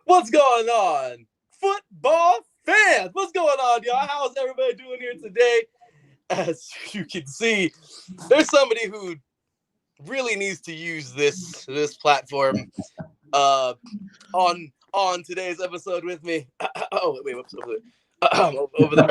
What's going on, football fans? What's going on, y'all? How's everybody doing here today? As you can see, there's somebody who really needs to use this platform on today's episode with me. Oh wait, whoops, over there.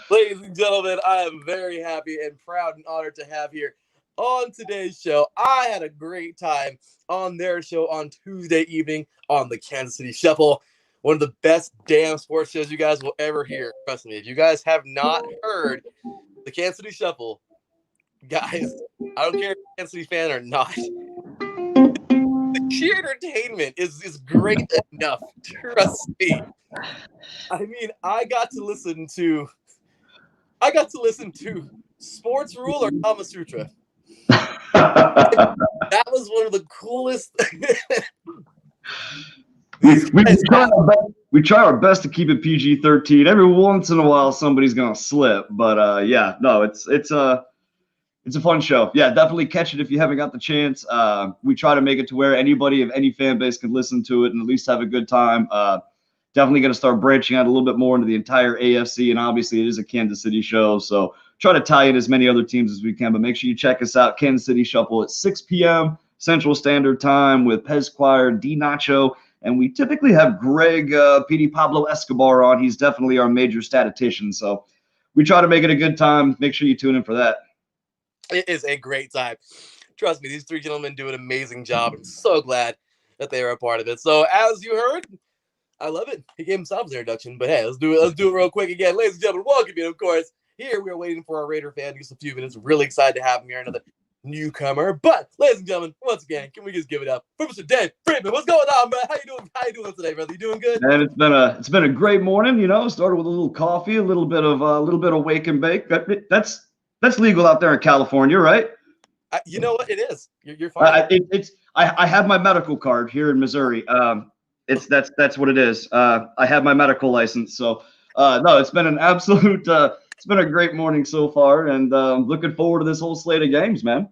Ladies and gentlemen, I am very happy and proud and honored to have here on today's show. I had a great time on their show on Tuesday evening on the Kansas City Shuffle. One of the best damn sports shows you guys will ever hear. Trust me, if you guys have not heard the Kansas City Shuffle, guys, I don't care if you're a Kansas City fan or not. The sheer entertainment is great enough. Trust me. I mean, I got to listen to Sports Rule or Kama Sutra. That was one of the coolest. We try our best to keep it PG-13. Every once in a while, somebody's gonna slip, but yeah, no, it's a fun show. Yeah, definitely catch it if you haven't got the chance. We try to make it to where anybody of any fan base can listen to it and at least have a good time. Definitely going to start branching out a little bit more into the entire AFC, and obviously it is a Kansas City show, so try to tie in as many other teams as we can, but make sure you check us out, Kansas City Shuffle at 6 p.m. Central Standard Time with Pez Choir, D Nacho, and we typically have Greg PD Pablo Escobar on. He's definitely our major statistician, so we try to make it a good time. Make sure you tune in for that. It is a great time. Trust me, these three gentlemen do an amazing job. I'm so glad that they are a part of it. So as you heard, I love it. He gave himself his introduction, but hey, let's do it real quick again. Ladies and gentlemen, welcome in, of course. Here we are waiting for our Raider fan. Just a few minutes. Really excited to have him here, another newcomer. But ladies and gentlemen, once again, can we just give it up for Mr. Dave Friedman? What's going on, man? How you doing? How you doing today, brother? You doing good? And it's been a great morning. You know, started with a little coffee, a little bit of wake and bake. That's legal out there in California, right? You know what? It is. You're fine. I have my medical card here in Missouri. That's what it is. I have my medical license. So no, it's been an absolute. It's been a great morning so far, and looking forward to this whole slate of games, man.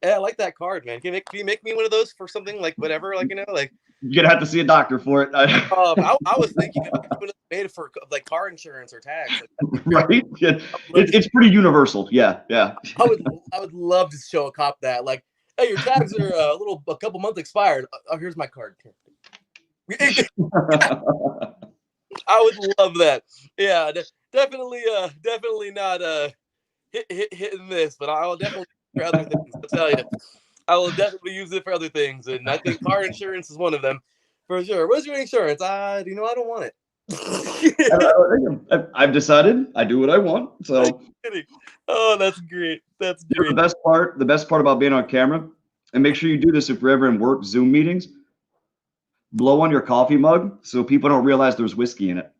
Yeah, I like that card, man. Can you make me one of those for something like whatever, like like. You're gonna have to see a doctor for it. I was thinking of made it for like car insurance or tax. Right? Yeah. It's pretty universal. Yeah. I would love to show a cop that, like, hey, your tags are a couple months expired. Oh, here's my card. I would love that. Yeah, definitely not hitting this, but I will definitely for other things. I'll tell you, I will definitely use it for other things, and I think car insurance is one of them for sure. What's your insurance? I don't want it. I've decided I do what I want. So. Oh, that's great. That's great. The best part about being on camera, and make sure you do this if you're ever in work Zoom meetings. Blow on your coffee mug so people don't realize there's whiskey in it.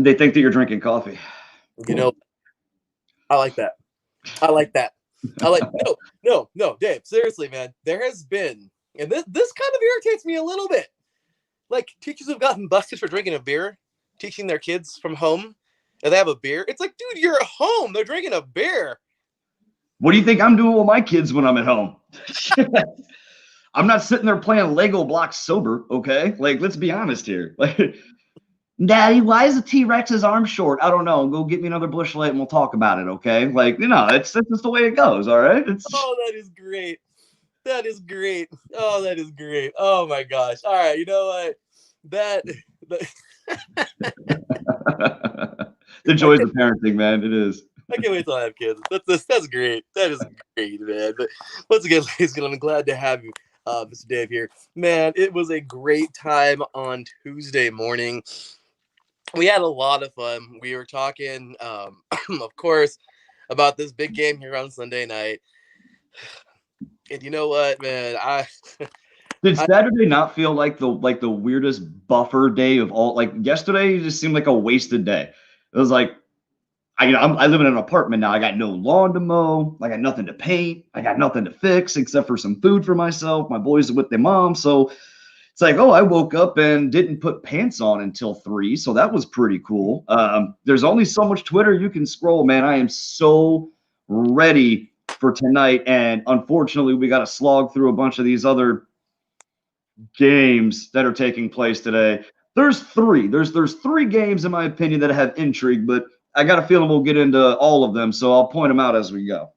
They think that you're drinking coffee. You know, I like that. No, Dave, seriously, man. There has been, and this kind of irritates me a little bit. Like, teachers have gotten busted for drinking a beer, teaching their kids from home, and they have a beer. It's like, dude, you're at home. They're drinking a beer. What do you think I'm doing with my kids when I'm at home? I'm not sitting there playing Lego blocks sober, okay? Like, let's be honest here. Like, Daddy, why is the T-Rex's arm short? I don't know. Go get me another Busch Light and we'll talk about it, okay? Like, that's just the way it goes, all right? Oh, that is great. That is great. Oh, that is great. Oh, my gosh. All right, you know what? The joys of parenting, man. It is. I can't wait till I have kids. That's great. That is great, man. But once again, ladies and gentlemen, I'm glad to have you, Mr. Dave here. Man, it was a great time on Tuesday morning. We had a lot of fun. We were talking, of course, about this big game here on Sunday night. And you know what, man? Did Saturday not feel like the weirdest buffer day of all? Like, yesterday just seemed like a wasted day. It was like, I live in an apartment now. I got no lawn to mow. I got nothing to paint. I got nothing to fix except for some food for myself. My boys are with their mom. So it's like, oh, I woke up and didn't put pants on until 3. So that was pretty cool. There's only so much Twitter you can scroll, man. I am so ready for tonight. And unfortunately, we got to slog through a bunch of these other games that are taking place today. There's three. There's three games, in my opinion, that have intrigue, but I got a feeling we'll get into all of them, so I'll point them out as we go.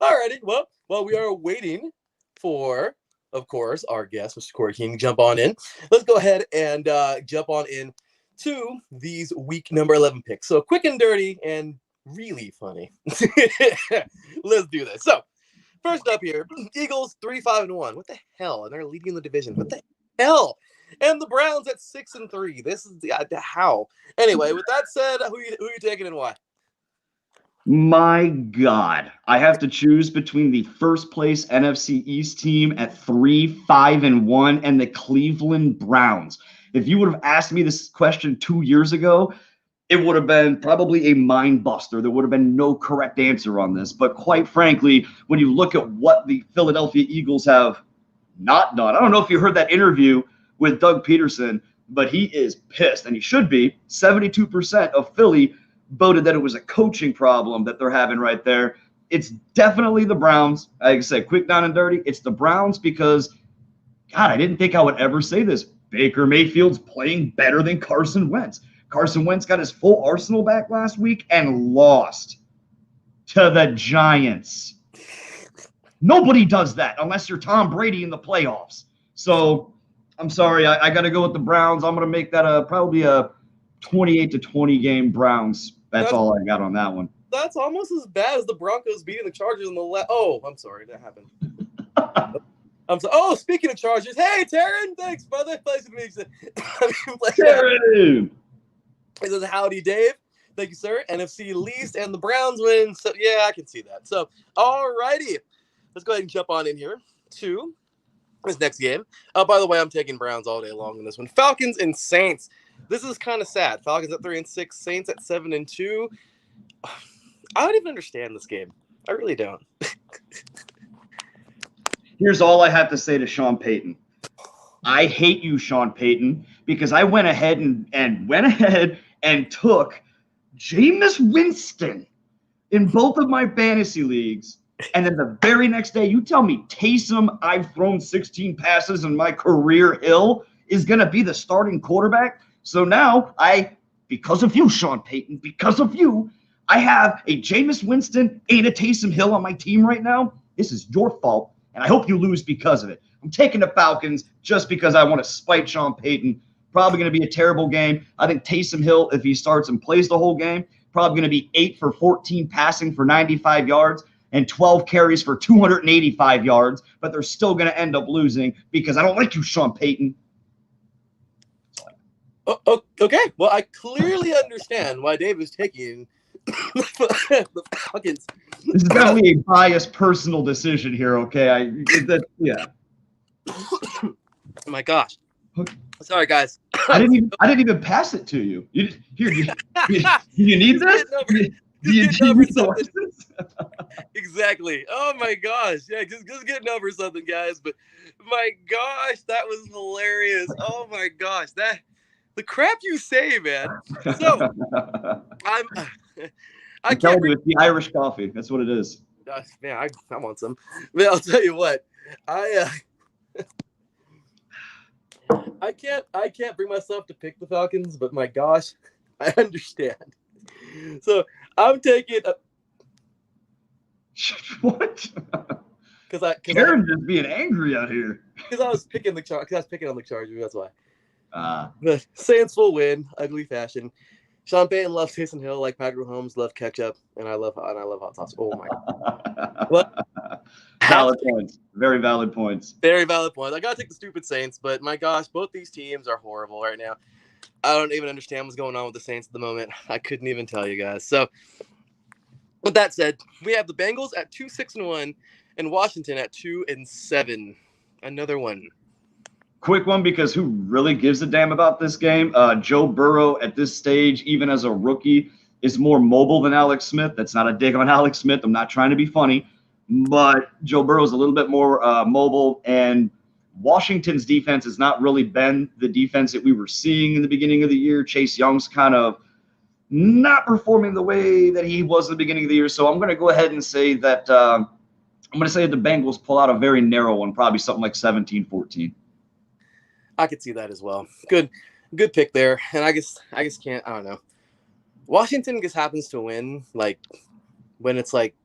Alrighty. Well, we are waiting for, of course, our guest, Mr. Corey Keene, to jump on in. Let's go ahead and jump on in to these week number 11 picks. So quick and dirty and really funny. Let's do this. So first up here, Eagles 3-5-1. What the hell? And they're leading the division. What the hell? And the Browns at 6-3. This is the how. Anyway, with that said, who you taking and why? My God, I have to choose between the first place NFC East team at 3-5-1 and the Cleveland Browns. If you would have asked me this question 2 years ago, it would have been probably a mind buster. There would have been no correct answer on this. But quite frankly, when you look at what the Philadelphia Eagles have not done, I don't know if you heard that interview with Doug Peterson, but he is pissed, and he should be. 72% of Philly voted that it was a coaching problem that they're having right there. It's definitely the Browns. Like I said, quick down and dirty, it's the Browns because, God, I didn't think I would ever say this. Baker Mayfield's playing better than Carson Wentz. Carson Wentz got his full arsenal back last week and lost to the Giants. Nobody does that unless you're Tom Brady in the playoffs. So I'm sorry, I got to go with the Browns. I'm going to make that probably a 28-20 game Browns. That's all I got on that one. That's almost as bad as the Broncos beating the Chargers in the Oh, I'm sorry, that happened. I'm sorry. Oh, speaking of Chargers, hey Taryn, thanks, brother. Pleasure to meet you. Taryn. It says howdy, Dave. Thank you, sir. NFC least and the Browns win. So yeah, I can see that. So all righty, let's go ahead and jump on in here to this next game. By the way, I'm taking Browns all day long in this one. Falcons and Saints. This is kind of sad. Falcons at 3-6, Saints at 7-2. I don't even understand this game. I really don't. Here's all I have to say to Sean Payton. I hate you, Sean Payton, because I went ahead and took Jameis Winston in both of my fantasy leagues. And then the very next day, you tell me Taysom, I've thrown 16 passes in my career Hill, is going to be the starting quarterback. So now because of you, Sean Payton, because of you, I have a Jameis Winston and a Taysom Hill on my team right now. This is your fault, and I hope you lose because of it. I'm taking the Falcons just because I want to spite Sean Payton. Probably going to be a terrible game. I think Taysom Hill, if he starts and plays the whole game, probably going to be 8 for 14 passing for 95 yards and 12 carries for 285 yards, but they're still going to end up losing because I don't like you, Sean Payton. Okay, well, I clearly understand why Dave is taking the Falcons. This is definitely a biased personal decision here, okay? Yeah. Oh my gosh. Sorry, guys. I didn't even pass it to you. You need this? Do you need something? Exactly. Oh my gosh. Yeah, just getting over something, guys. But my gosh, that was hilarious. Oh my gosh, the crap you say, man. So I can't do it. It's the Irish coffee. That's what it is. Man, I want some. Man, I'll tell you what. I can't bring myself to pick the Falcons, but my gosh, I understand. So I'm taking what? Because Karen just being angry out here. Because I was picking on the Chargers. That's why. The Saints will win, ugly fashion. Sean Payton loves Taysom Hill like Patrick Mahomes loved ketchup, and I love hot sauce. Oh my god! What? Valid points. Very valid points. Very valid points. I gotta take the stupid Saints, but my gosh, both these teams are horrible right now. I don't even understand what's going on with the Saints at the moment. I couldn't even tell you guys. So, with that said, we have the Bengals at 2-6-1 and Washington at 2-7. Another one. Quick one, because who really gives a damn about this game? Joe Burrow at this stage, even as a rookie, is more mobile than Alex Smith. That's not a dig on Alex Smith. I'm not trying to be funny, but Joe Burrow is a little bit more mobile, and Washington's defense has not really been the defense that we were seeing in the beginning of the year. Chase Young's kind of not performing the way that he was in the beginning of the year. So I'm going to go ahead and say that the Bengals pull out a very narrow one, probably something like 17-14. I could see that as well. Good pick there. And I guess can't. I don't know. Washington just happens to win like when it's like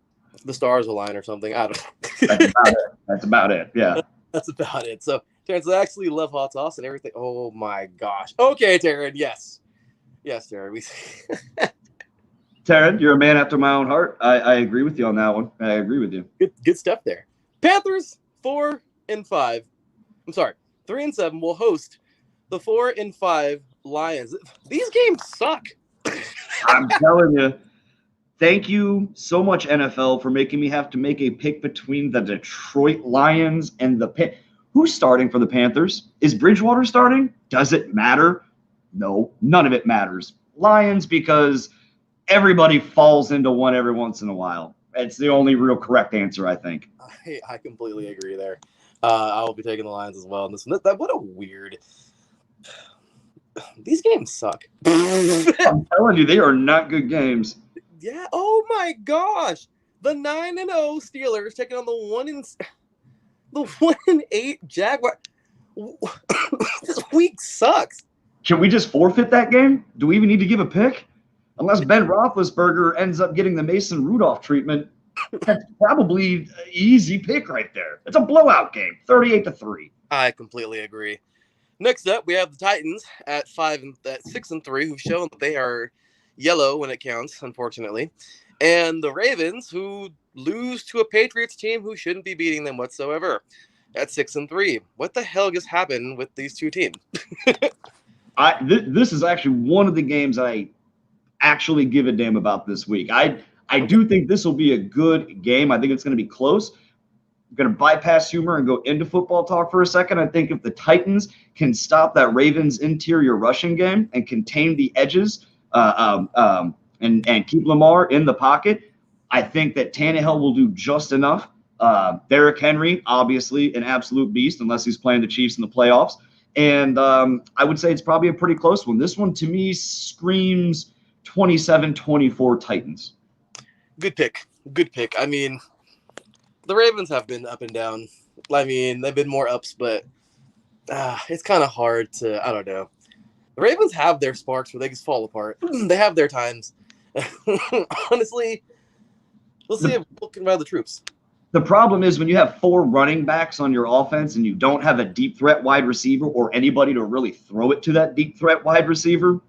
the stars align or something. I don't know. That's about it. Yeah. That's about it. So Terrence, I actually love hot sauce and everything. Oh my gosh. Okay, Terrence. Yes, Terrence. Taryn, you're a man after my own heart. I agree with you on that one. I agree with you. Good stuff there. Panthers 4-5. I'm sorry, 3-7 will host the 4-5 Lions. These games suck. I'm telling you. Thank you so much, NFL, for making me have to make a pick between the Detroit Lions and the Who's starting for the Panthers? Is Bridgewater starting? Does it matter? No, none of it matters. Lions, because everybody falls into one every once in a while. It's the only real correct answer, I think. I completely agree there. I will be taking the Lions as well. And this one, what a weird. These games suck. I'm telling you, they are not good games. Yeah. Oh my gosh, the 9-0 Steelers taking on the 1-8 Jaguars. This week sucks. Can we just forfeit that game? Do we even need to give a pick? Unless Ben Roethlisberger ends up getting the Mason Rudolph treatment, that's probably an easy pick right there. It's a blowout game, 38-3. I completely agree. Next up, we have the Titans at 6-3, who've shown that they are yellow when it counts, unfortunately, and the Ravens, who lose to a Patriots team who shouldn't be beating them whatsoever, at 6-3. What the hell just happened with these two teams? This is actually one of the games I actually give a damn about this week. I do think this will be a good game. I think it's going to be close. I'm going to bypass humor and go into football talk for a second. I think if the Titans can stop that Ravens interior rushing game and contain the edges and keep Lamar in the pocket, I think that Tannehill will do just enough. Derrick Henry, obviously an absolute beast, unless he's playing the Chiefs in the playoffs. And I would say it's probably a pretty close one. This one, to me, screams 27-24 Titans. Good pick. I mean, the Ravens have been up and down. I mean, they've been more ups, but it's kind of hard to, I don't know. The Ravens have their sparks where they just fall apart. They have their times. Honestly, we'll see if we can ride the troops. The problem is when you have 4 running backs on your offense and you don't have a deep threat wide receiver or anybody to really throw it to that deep threat wide receiver,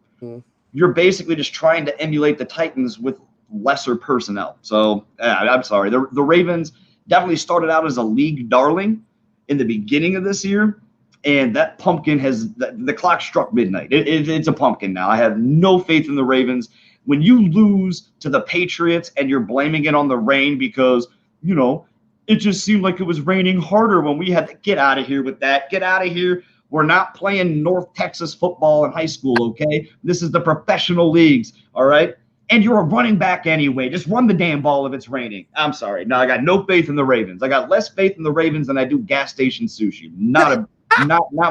you're basically just trying to emulate the Titans with lesser personnel. So I'm sorry. The Ravens definitely started out as a league darling in the beginning of this year, and that pumpkin has the clock struck midnight. It's a pumpkin now. I have no faith in the Ravens. When you lose to the Patriots and you're blaming it on the rain because, you know, it just seemed like it was raining harder when we had to get out of here with that. Get out of here. We're not playing North Texas football in high school, okay? This is the professional leagues, all right? And you're a running back anyway. Just run the damn ball if it's raining. I'm sorry. No, I got no faith in the Ravens. I got less faith in the Ravens than I do gas station sushi. Not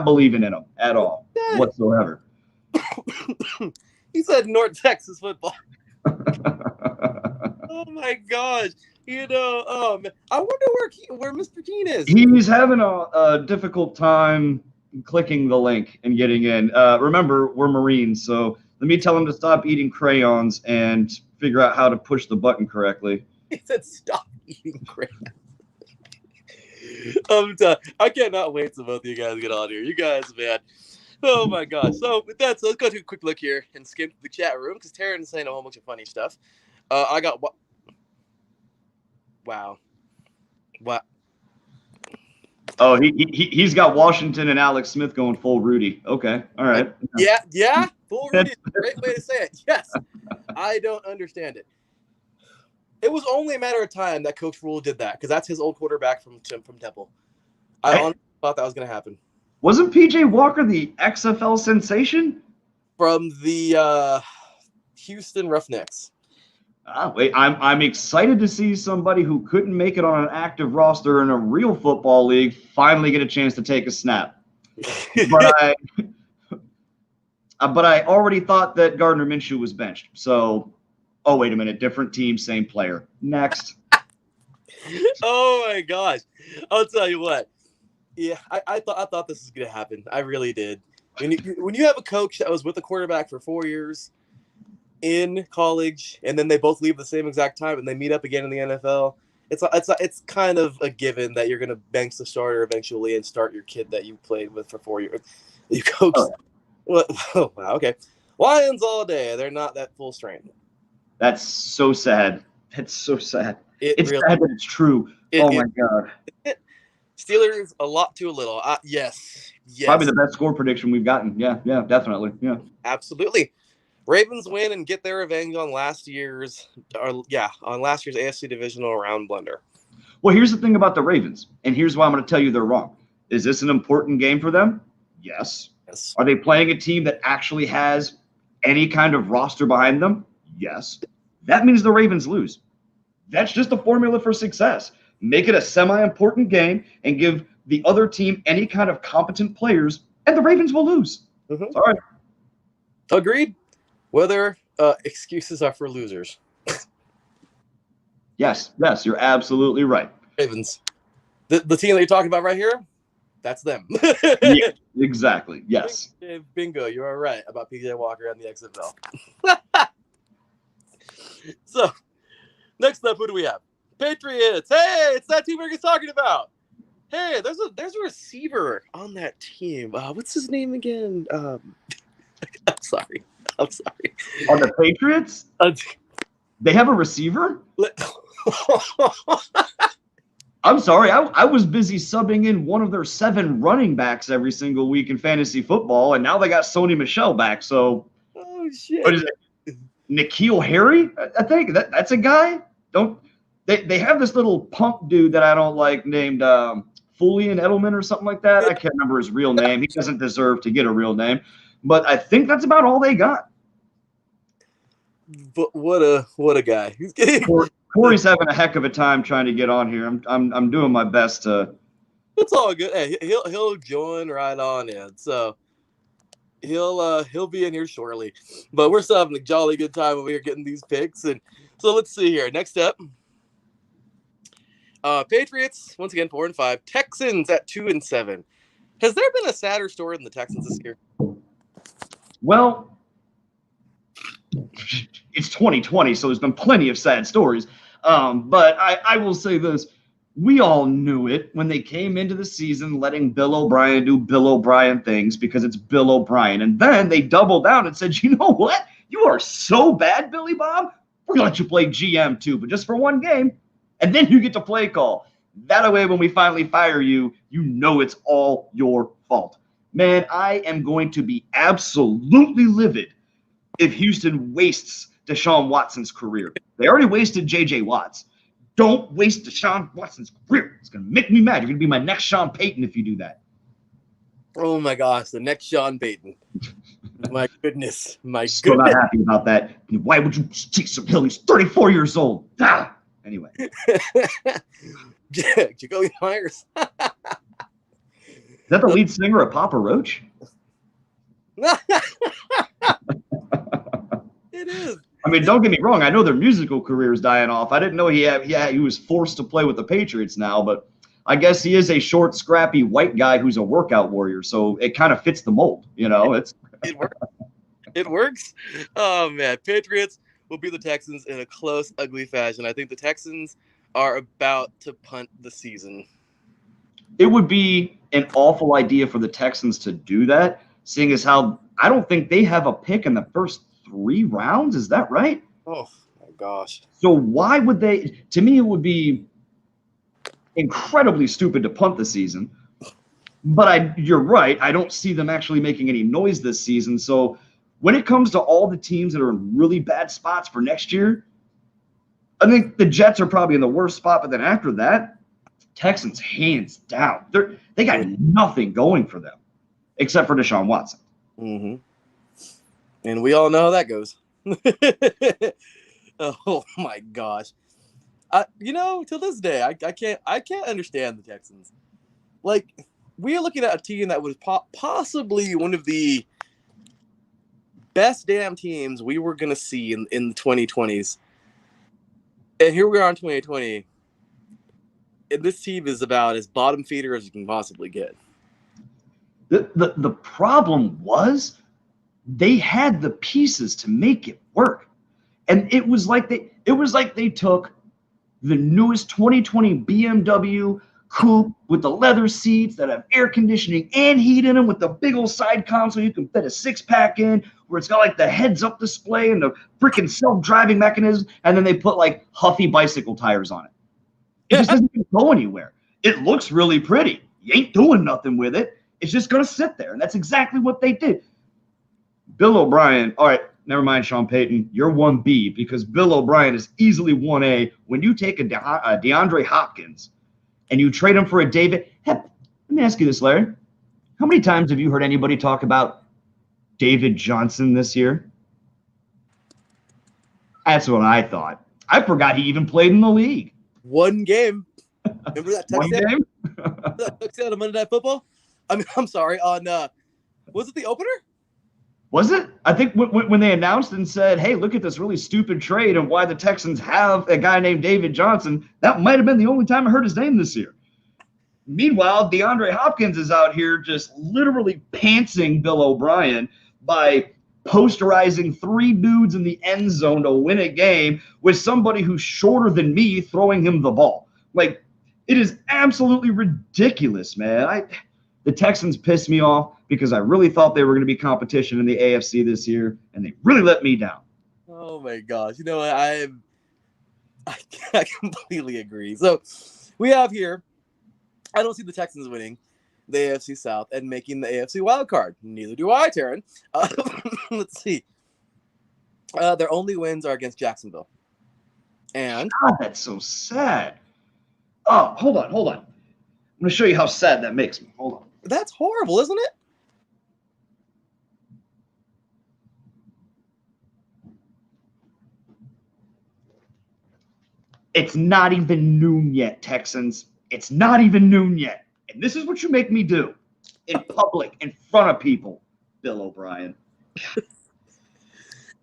believing in them at all whatsoever. He said North Texas football. Oh my gosh. You know, I wonder where Mr. Keene is. He's having a difficult time clicking the link and getting in. Remember, we're Marines, so let me tell him to stop eating crayons and figure out how to push the button correctly. He said stop eating crayons. I cannot wait till both of you guys get on here. You guys, man. Oh my gosh. So with that, let's go take a quick look here and skim through the chat room because Taryn's saying a whole bunch of funny stuff. I got what? Wow. What? Oh, he's got Washington and Alex Smith going full Rudy. Okay. All right. Yeah. Full Rudy is a great way to say it. Yes. I don't understand it. It was only a matter of time that Coach Rule did that because that's his old quarterback from Temple. I honestly thought that was going to happen. Wasn't PJ Walker the XFL sensation? From the Houston Roughnecks. Wait, I'm excited to see somebody who couldn't make it on an active roster in a real football league finally get a chance to take a snap. But I already thought that Gardner Minshew was benched. So, oh, wait a minute. Different team, same player. Next. Oh, my gosh. I'll tell you what. Yeah, I thought this was gonna happen. I really did. When you have a coach that was with a quarterback for 4 years in college, and then they both leave at the same exact time, and they meet up again in the NFL, it's kind of a given that you're gonna bench the starter eventually and start your kid that you played with for 4 years. You coached. Oh, What? Oh, wow, okay. Lions all day. They're not that full strength. that's so sad. It's so sad. It It's really sad that it's true. it, Oh it, my God. it Steelers a lot too little. Yes, Probably yes, the best score prediction we've gotten. Yeah, yeah, definitely. Yeah. absolutely. Ravens win and get their revenge on last year's AFC divisional round blunder. Well, here's the thing about the Ravens, and here's why I'm going to tell you they're wrong. Is this an important game for them? Yes. Yes. Are they playing a team that actually has any kind of roster behind them? Yes. That means the Ravens lose. That's just a formula for success. Make it a semi-important game and give the other team any kind of competent players, and the Ravens will lose. Mm-hmm. All right. Agreed. Whether excuses are for losers. Yes, you're absolutely right. Ravens. The team that you're talking about right here, that's them. Yeah, exactly. Yes. Bingo, you are right about PJ Walker and the XFL. So, next up, who do we have? Patriots. Hey, it's that team we're talking about. Hey, there's a receiver on that team. What's his name again? I'm sorry. On the Patriots, they have a receiver? I'm sorry. I was busy subbing in one of their 7 running backs every single week in fantasy football, and now they got Sony Michel back. So, oh shit! What is it? N'Keal Harry? I think that's a guy. Don't they have this little punk dude that I don't like named Fulian Edelman or something like that? I can't remember his real name. He doesn't deserve to get a real name, but I think that's about all they got. But what a guy! He's getting. Corey's having a heck of a time trying to get on here. I'm doing my best to. It's all good. Hey, he'll join right on in. So he'll be in here shortly. But we're still having a jolly good time over here getting these picks. And so let's see here. Next up, Patriots once again 4-5. Texans at 2-7. Has there been a sadder story than the Texans this year? Well, it's 2020, so there's been plenty of sad stories. But I will say this. We all knew it when they came into the season letting Bill O'Brien do Bill O'Brien things because it's Bill O'Brien. And then they doubled down and said, you know what? You are so bad, Billy Bob. We're going to let you play GM too, but just for one game. And then you get to play call. That way, when we finally fire you, you know it's all your fault. Man, I am going to be absolutely livid if Houston wastes Deshaun Watson's career. They already wasted J.J. Watts. Don't waste Deshaun Watson's career. It's going to make me mad. You're going to be my next Sean Payton if you do that. Oh, my gosh. The next Sean Payton. My goodness. Still not happy about that. Why would you take some hill? He's 34 years old. Ah! Anyway. Jacoby Myers. Is that the lead singer of Papa Roach? It is. I mean, don't get me wrong. I know their musical career is dying off. I didn't know he was forced to play with the Patriots now, but I guess he is a short, scrappy white guy who's a workout warrior. So it kind of fits the mold, you know. It works. It works. Oh man, Patriots will be the Texans in a close, ugly fashion. I think the Texans are about to punt the season. It would be an awful idea for the Texans to do that, seeing as how I don't think they have a pick in the first 3 rounds. Is that right? Oh my gosh. So why would they? To me, it would be incredibly stupid to punt the season. But you're right. I don't see them actually making any noise this season. So when it comes to all the teams that are in really bad spots for next year, I think the Jets are probably in the worst spot. But then after that, Texans hands down. They got nothing going for them except for Deshaun Watson. Mm-hmm. And we all know how that goes. Oh my gosh. To this day, I can't understand the Texans. Like, we are looking at a team that was possibly one of the best damn teams we were going to see in the 2020s. And here we are in 2020. And this team is about as bottom feeder as you can possibly get. The problem was they had the pieces to make it work. And it was like they took the newest 2020 BMW coupe with the leather seats that have air conditioning and heat in them, with the big old side console you can fit a 6-pack in, where it's got like the heads-up display and the freaking self-driving mechanism, and then they put like Huffy bicycle tires on it. It just doesn't go anywhere. It looks really pretty. You ain't doing nothing with it. It's just going to sit there, and that's exactly what they did. Bill O'Brien, all right, never mind, Sean Payton, you're 1B, because Bill O'Brien is easily 1A. When you take a DeAndre Hopkins and you trade him for a David, let me ask you this, Larry. How many times have you heard anybody talk about David Johnson this year? That's what I thought. I forgot he even played in the league. One game. Remember that touchdown? One game? That touchdown on Monday Night Football? I'm sorry, on was it the opener? Was it? I think when they announced and said, hey, look at this really stupid trade and why the Texans have a guy named David Johnson, that might have been the only time I heard his name this year. Meanwhile, DeAndre Hopkins is out here just literally pantsing Bill O'Brien by posterizing 3 dudes in the end zone to win a game with somebody who's shorter than me throwing him the ball. Like, it is absolutely ridiculous, man. The Texans pissed me off because I really thought they were going to be competition in the AFC this year, and they really let me down. Oh my gosh! You know what? I completely agree. So we have here. I don't see the Texans winning the AFC South and making the AFC wild card. Neither do I, Taryn. Let's see. Their only wins are against Jacksonville. And God, that's so sad. Oh, hold on. I'm going to show you how sad that makes me. Hold on. That's horrible, isn't it? It's not even noon yet, Texans. It's not even noon yet. And this is what you make me do in public, in front of people, Bill O'Brien.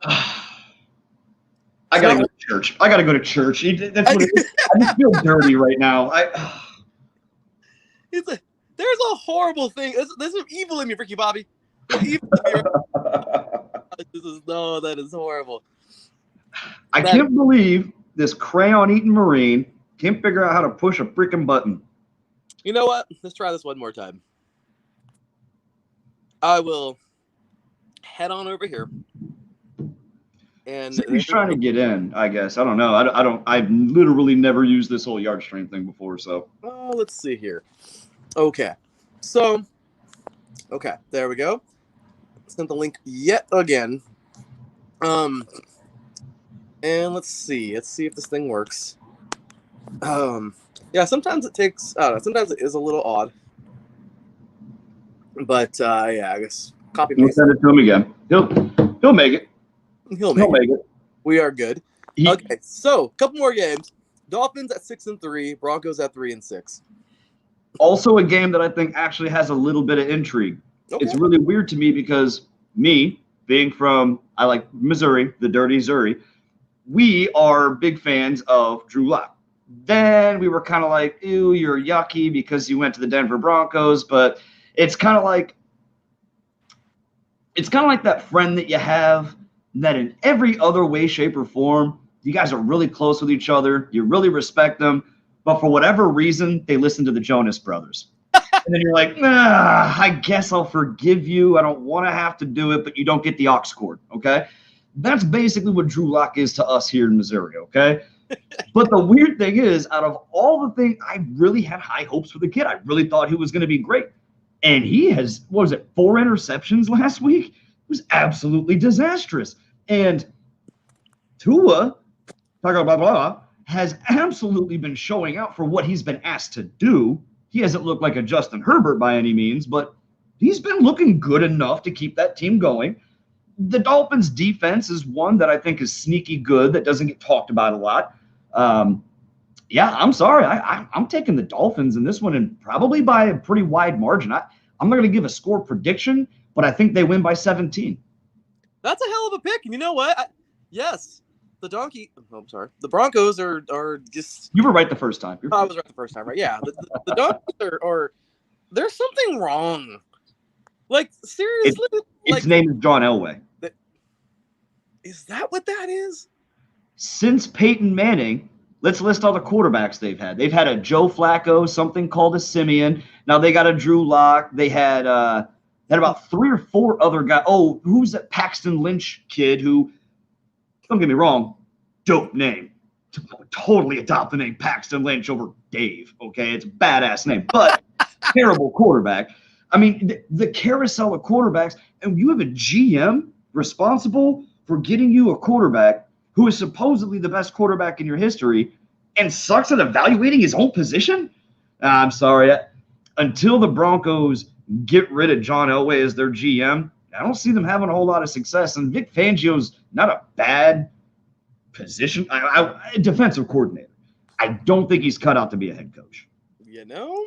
I got to go to church. That's what it is. I just feel dirty right now. There's a horrible thing. There's some evil in me, Ricky Bobby. There's evil in me. That is horrible. I can't believe this crayon-eating Marine can't figure out how to push a freaking button. You know what? Let's try this one more time. I will head on over here. And he's trying to get in, I guess. I don't know. I've literally never used this whole yard stream thing before, so. Oh, let's see here. Okay. So, there we go. Sent the link yet again. And let's see if this thing works. Yeah, sometimes it takes, sometimes it is a little odd. But, yeah, I guess copy paste. We'll send it to him again. He'll make it. He'll make it. We are good. Okay, so a couple more games. Dolphins at 6-3, Broncos at 3-6. Also a game that I think actually has a little bit of intrigue. Okay. It's really weird to me because me, being from, I like Missouri, the dirty Zuri, we are big fans of Drew Lock. Then we were kind of like, ew, you're yucky because you went to the Denver Broncos, but it's kind of like that friend that you have that in every other way, shape, or form, you guys are really close with each other. You really respect them. But for whatever reason, they listen to the Jonas Brothers. And then you're like, nah, I guess I'll forgive you. I don't want to have to do it, but you don't get the aux cord, okay? That's basically what Drew Lock is to us here in Missouri, okay? But the weird thing is, out of all the things, I really had high hopes for the kid. I really thought he was going to be great. And he has, 4 interceptions last week? It was absolutely disastrous. And Tua, has absolutely been showing out for what he's been asked to do. He hasn't looked like a Justin Herbert by any means, but he's been looking good enough to keep that team going. The Dolphins' defense is one that I think is sneaky good, that doesn't get talked about a lot. Yeah, I'm sorry. I'm taking the Dolphins in this one, and probably by a pretty wide margin. I'm not going to give a score prediction, but I think they win by 17. That's a hell of a pick. And you know what? Yes, the donkey. Oh, I'm sorry. The Broncos are just. You were right the first time. I was right the first time, right? Yeah. The Donkeys are there's something wrong. Like seriously, Its name is John Elway. Is that what that is? Since Peyton Manning, let's list all the quarterbacks they've had. They've had a Joe Flacco, something called a Simeon. Now they got a Drew Lock. They had about 3 or 4 other guys. Oh, who's that Paxton Lynch kid who, don't get me wrong, dope name. Totally adopt the name Paxton Lynch over Dave, okay? It's a badass name, but terrible quarterback. I mean, the carousel of quarterbacks, and you have a GM responsible for getting you a quarterback who is supposedly the best quarterback in your history and sucks at evaluating his own position? I'm sorry. Until the Broncos get rid of John Elway as their GM, I don't see them having a whole lot of success. And Vic Fangio's not a bad position. Defensive coordinator. I don't think he's cut out to be a head coach. You know?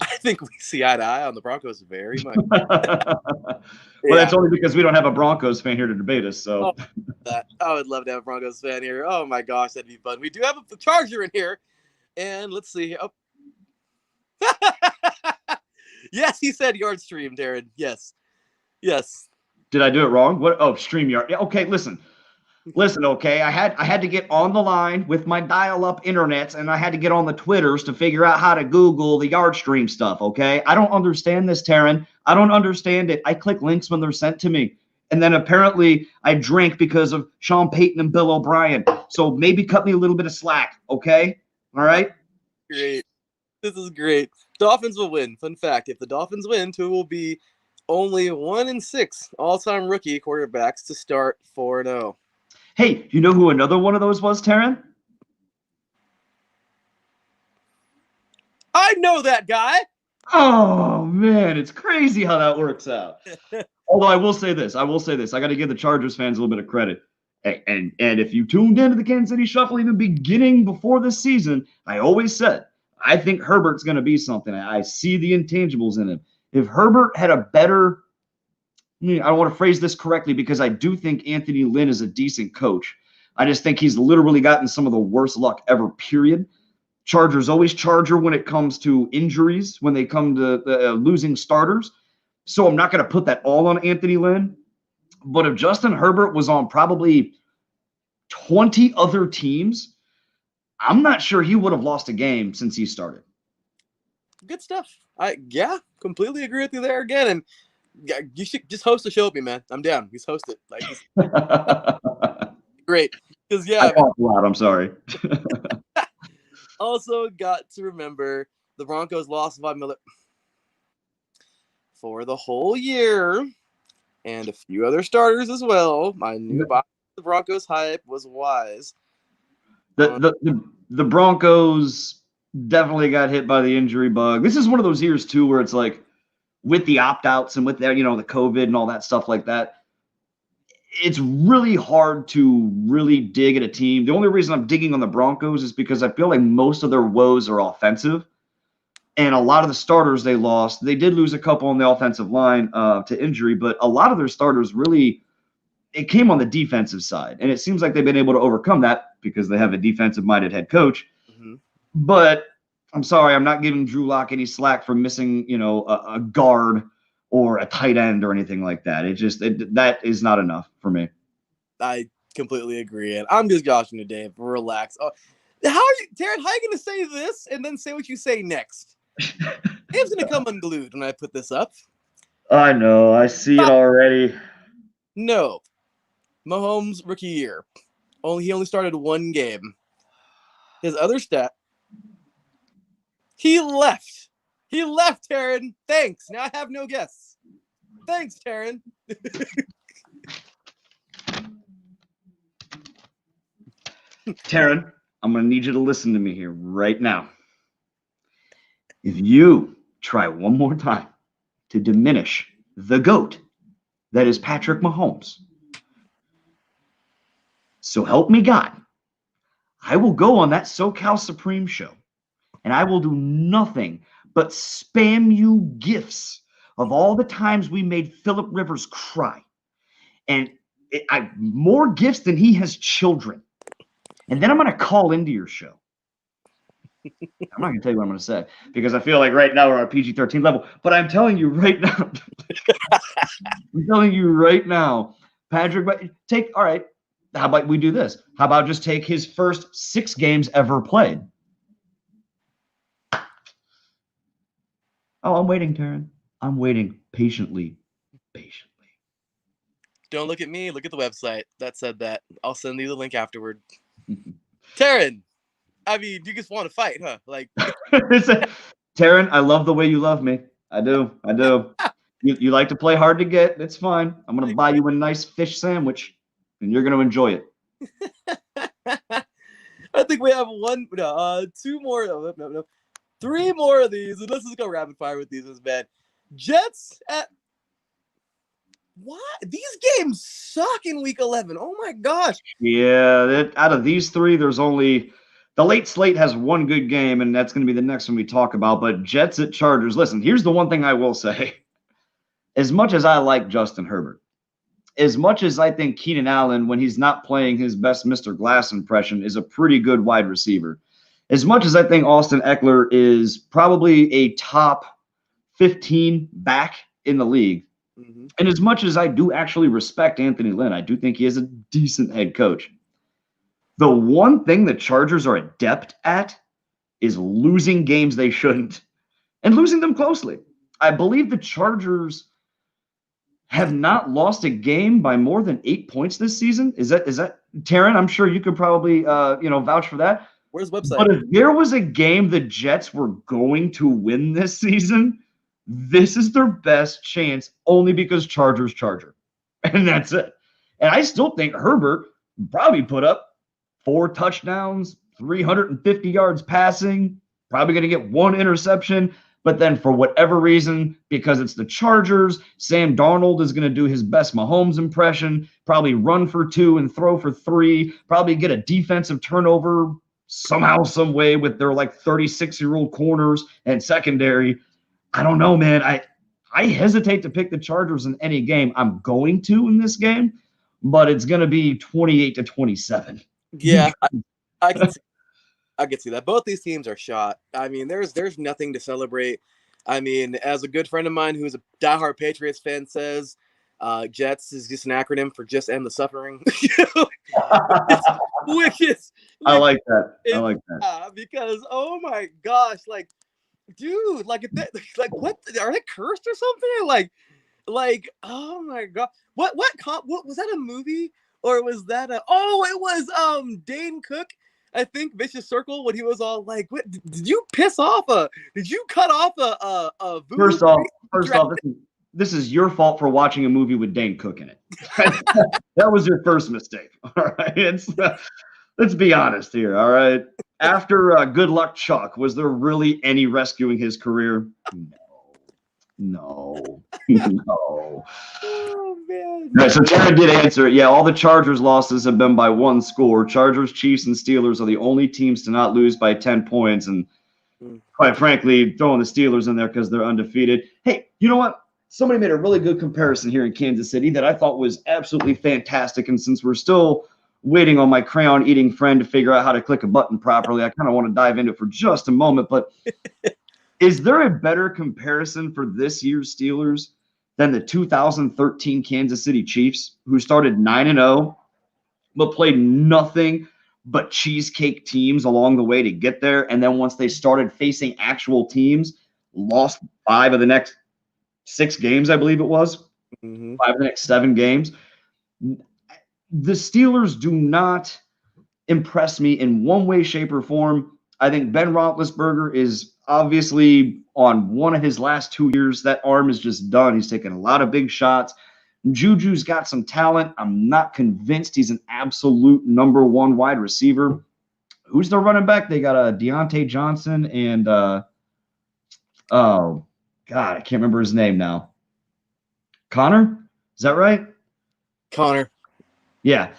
I think we see eye to eye on the Broncos very much. Well, that's only because we don't have a Broncos fan here to debate us. So I would love to have a Broncos fan here. Oh my gosh, that'd be fun. We do have a Charger in here, and let's see. Oh. Yes, he said yard stream, Darren. Yes. Did I do it wrong? What? Oh, StreamYard. Yeah, okay, listen. Okay, I had to get on the line with my dial-up internets, and I had to get on the Twitters to figure out how to Google the yard stream stuff, okay? I don't understand this, Taryn. I don't understand it. I click links when they're sent to me. And then apparently I drink because of Sean Payton and Bill O'Brien. So maybe cut me a little bit of slack, okay? All right? Great. This is great. Dolphins will win. Fun fact, if the Dolphins win, Tua will be only 1-6 all-time rookie quarterbacks to start 4-0. Hey, you know who another one of those was, Taryn? I know that guy. Oh, man, it's crazy how that works out. Although I will say this. I got to give the Chargers fans a little bit of credit. And if you tuned into the Kansas City Shuffle even beginning before this season, I always said, I think Herbert's going to be something. I see the intangibles in him. If Herbert had a better – I don't want to phrase this correctly because I do think Anthony Lynn is a decent coach. I just think he's literally gotten some of the worst luck ever, period. Chargers always Charger when it comes to injuries, when they come to losing starters. So I'm not going to put that all on Anthony Lynn. But if Justin Herbert was on probably 20 other teams, I'm not sure he would have lost a game since he started. Good stuff. Completely agree with you there again. And you should just host a show with me, man. I'm down. Just host it. Great. Because I talked a lot. I'm sorry. Also got to remember the Broncos lost Von Miller for the whole year and a few other starters as well. I knew about the Broncos hype was wise. The Broncos definitely got hit by the injury bug. This is one of those years too where it's like with the opt-outs and with the COVID and all that stuff like that, it's really hard to really dig at a team. The only reason I'm digging on the Broncos is because I feel like most of their woes are offensive. And a lot of the starters they lost, they did lose a couple on the offensive line to injury, but a lot of their starters really, it came on the defensive side. And it seems like they've been able to overcome that because they have a defensive-minded head coach. Mm-hmm. But I'm sorry, I'm not giving Drew Lock any slack for missing, a guard or a tight end or anything like that. That is not enough for me. I completely agree. And I'm just joshing today. Relax. Oh, Darren, how are you going to say this and then say what you say next? Dave's going to come unglued when I put this up. I know. I see it already. No. Mahomes' rookie year. He only started one game. His other stat, he left. He left, Taryn. Thanks. Now I have no guests. Thanks, Taryn. Taryn, I'm going to need you to listen to me here right now. If you try one more time to diminish the GOAT that is Patrick Mahomes, so help me God, I will go on that SoCal Supreme show and I will do nothing but spam you gifs of all the times we made Phillip Rivers cry. And more gifts than he has children. And then I'm going to call into your show. I'm not going to tell you what I'm going to say because I feel like right now we're on a PG-13 level. But I'm telling you right now, Patrick, all right, how about we do this? How about just take his first 6 games ever played? Oh, I'm waiting, Taryn. I'm waiting patiently. Don't look at me. Look at the website that said that. I'll send you the link afterward. Taryn, I mean, you just want to fight, huh? Like, Taryn, I love the way you love me. I do. You like to play hard to get. It's fine. I'm going to buy you a nice fish sandwich, and you're going to enjoy it. I think we have 2 more. No. 3 more of these. And let's just go rapid fire with these, man. Jets at what? These games suck in week 11. Oh my gosh. Yeah, out of these 3, there's only the late slate has 1 good game, and that's going to be the next one we talk about. But Jets at Chargers. Listen, here's the one thing I will say. As much as I like Justin Herbert, as much as I think Keenan Allen, when he's not playing his best Mr. Glass impression, is a pretty good wide receiver, as much as I think Austin Eckler is probably a top 15 back in the league, and as much as I do actually respect Anthony Lynn, I do think he is a decent head coach. The one thing the Chargers are adept at is losing games they shouldn't and losing them closely. I believe the Chargers have not lost a game by more than 8 points this season. Is that Taryn? I'm sure you could probably vouch for that. Where's the website? But if there was a game the Jets were going to win this season, this is their best chance only because Charger. And that's it. And I still think Herbert probably put up 4 touchdowns, 350 yards passing, probably going to get 1 interception. But then for whatever reason, because it's the Chargers, Sam Darnold is going to do his best Mahomes impression, probably run for 2 and throw for 3, probably get a defensive turnover somehow, some way with their like 36-year-old corners and secondary. I don't know, man. I hesitate to pick the Chargers in any game. I'm going to in this game, but it's going to be 28-27. Yeah, I can see that. Both these teams are shot. I mean, there's nothing to celebrate. I mean, as a good friend of mine who's a diehard Patriots fan says, Jets is just an acronym for just end the suffering. Which I like that. Because oh my gosh, like, dude, like what are they cursed or something? Like oh my god, what was that a movie or was that it was Dane Cook, I think, Vicious Circle, when he was all like, what, did you piss off did you cut off a First off, this is your fault for watching a movie with Dane Cook in it. That was your first mistake. All right. Let's be honest here. All right. After Good Luck Chuck, was there really any rescuing his career? No. Oh, man. Right, so Tara did answer it. Yeah, all the Chargers losses have been by 1 score. Chargers, Chiefs, and Steelers are the only teams to not lose by 10 points. And quite frankly, throwing the Steelers in there because they're undefeated. Hey, you know what? Somebody made a really good comparison here in Kansas City that I thought was absolutely fantastic. And since we're still waiting on my crayon-eating friend to figure out how to click a button properly, I kind of want to dive into it for just a moment. But is there a better comparison for this year's Steelers than the 2013 Kansas City Chiefs, who started 9-0, but played nothing but cheesecake teams along the way to get there? And then once they started facing actual teams, lost 5 of the next 6 games, I believe it was. 5 of the next 7 games. The Steelers do not impress me in one way, shape, or form. I think Ben Roethlisberger is obviously on one of his last 2 years. That arm is just done. He's taken a lot of big shots. Juju's got some talent. I'm not convinced he's an absolute number 1 wide receiver. Who's the running back? They got Deontay Johnson and oh God, I can't remember his name now. Connor? Is that right? Connor. Yeah.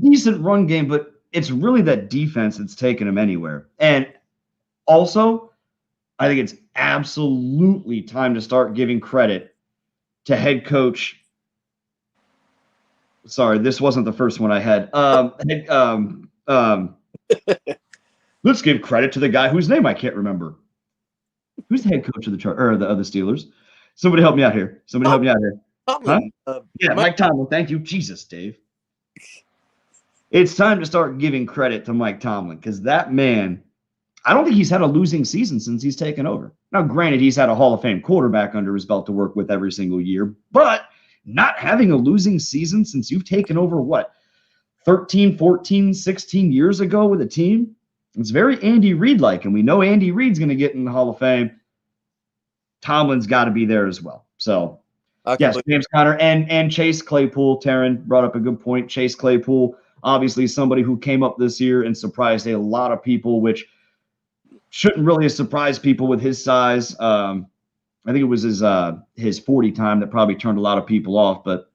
Decent run game, but it's really that defense that's taken him anywhere. And also, I think it's absolutely time to start giving credit to head coach Sorry, this wasn't the first one I had. Let's give credit to the guy whose name I can't remember. Who's the head coach of the Steelers? Somebody help me out here. Tomlin. Huh? Yeah, Mike Tomlin. Thank you. Jesus, Dave. It's time to start giving credit to Mike Tomlin because that man, I don't think he's had a losing season since he's taken over. Now, granted, he's had a Hall of Fame quarterback under his belt to work with every single year, but not having a losing season since you've taken over, what, 13, 14, 16 years ago with a team? It's very Andy Reid-like, and we know Andy Reid's going to get in the Hall of Fame. Tomlin's got to be there as well. So, yes, James Conner and Chase Claypool. Taryn brought up a good point. Chase Claypool, obviously somebody who came up this year and surprised a lot of people, which shouldn't really have surprised people with his size. I think it was his 40 time that probably turned a lot of people off. But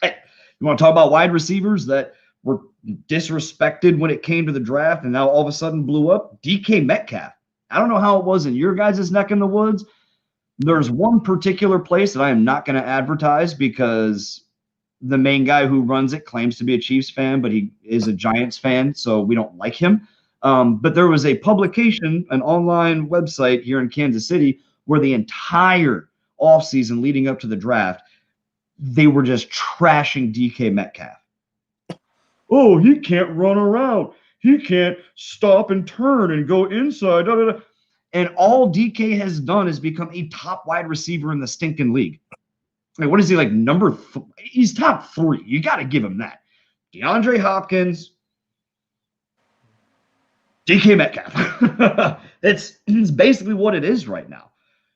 hey, you want to talk about wide receivers that were disrespected when it came to the draft and now all of a sudden blew up? DK Metcalf. I don't know how it was in your guys' neck in the woods. There's one particular place that I am not going to advertise because the main guy who runs it claims to be a Chiefs fan, but he is a Giants fan, so we don't like him. But there was a publication, an online website here in Kansas City, where the entire offseason leading up to the draft, they were just trashing DK Metcalf. Oh, he can't run around. He can't stop and turn and go inside. Da, da, da. And all DK has done is become a top wide receiver in the stinking league. Like, what is he, like, number he's top 3. You got to give him that. DeAndre Hopkins, DK Metcalf. It's basically what it is right now.